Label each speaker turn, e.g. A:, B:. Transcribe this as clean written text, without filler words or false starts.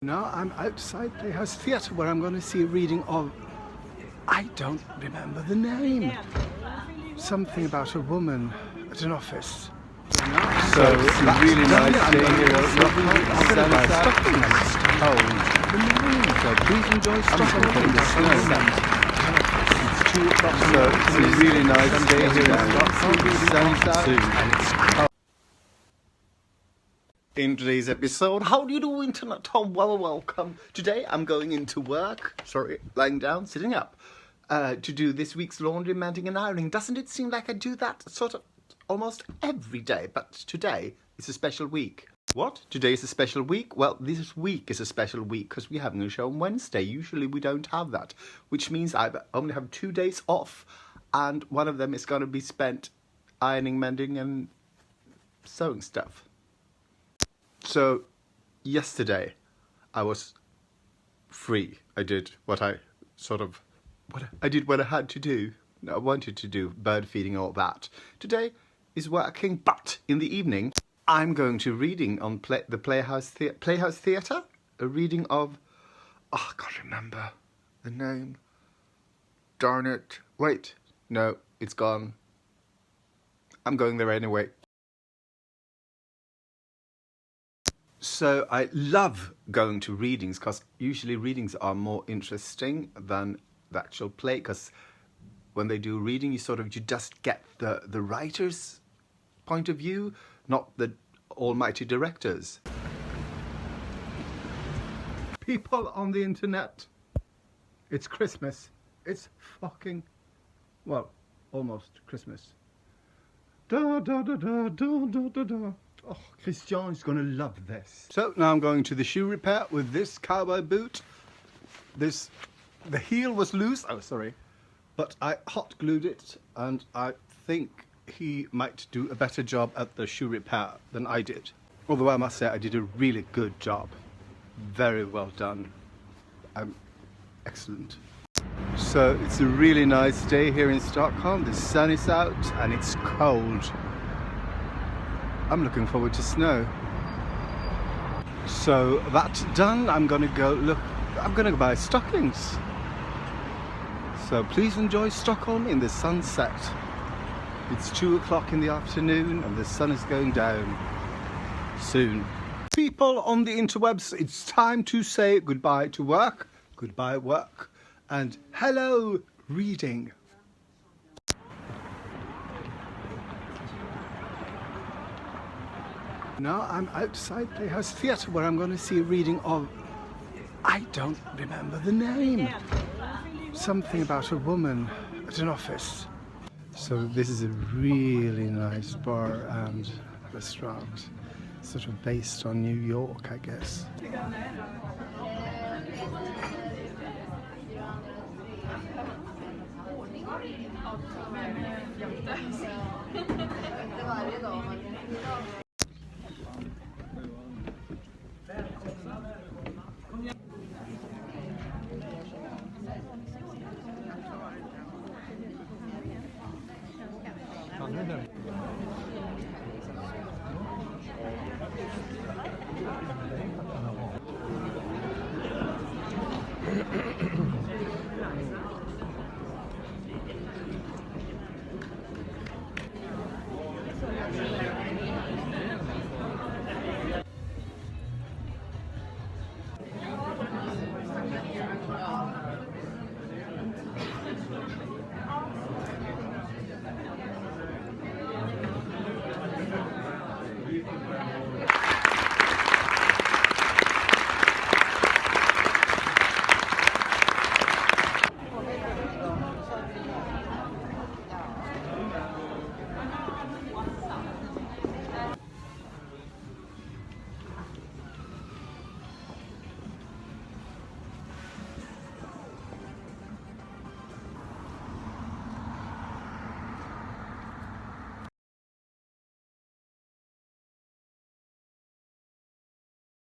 A: Now I'm outside Playhouse Teater where I'm going to see a reading of, I don't remember the name, something about a woman at an office.
B: So it's a really nice day here at Stockholm. So please enjoy Stockholm in the snow. It's 2 o'clock. So it's a really nice day here at Stockholm.
C: In today's episode, how do you do, internet? Oh, well, welcome. Today I'm going into work, lying down, sitting up, to do this week's laundry, mending and ironing. Doesn't it seem like I do that sort of almost every day? But today is a special week. What? Today is a special week? Well, this week is a special week because we're having a show on Wednesday. Usually we don't have that, which means I only have 2 days off, and one of them is going to be spent ironing, mending and sewing stuff. So, yesterday, I was free. I did what I had to do. I wanted to do, bird feeding, all that. Today is working, but in the evening, I'm going to reading on the Playhouse Teater. A reading of, I can't remember the name. Darn it. Wait, no, it's gone. I'm going there anyway. So I love going to readings because usually readings are more interesting than the actual play, because when they do reading you just get the writer's point of view, not the almighty director's. People on the internet, it's Christmas. It's fucking, well, almost Christmas. Da da da da da da da da. Oh, Christian is going to love this. So now I'm going to the shoe repair with this cowboy boot. The heel was loose, but I hot glued it, and I think he might do a better job at the shoe repair than I did. Although I must say I did a really good job. Very well done. Excellent. So it's a really nice day here in Stockholm. The sun is out and it's cold. I'm looking forward to snow. So that's done. I'm gonna go buy stockings. So please enjoy Stockholm in the sunset. It's 2 o'clock in the afternoon and the sun is going down soon. People on the interwebs, it's time to say goodbye to work, goodbye work, and hello reading. Now I'm outside Playhouse Teater where I'm going to see a reading of, I don't remember the name, something about a woman at an office. So this is a really nice bar and restaurant, sort of based on New York, I guess.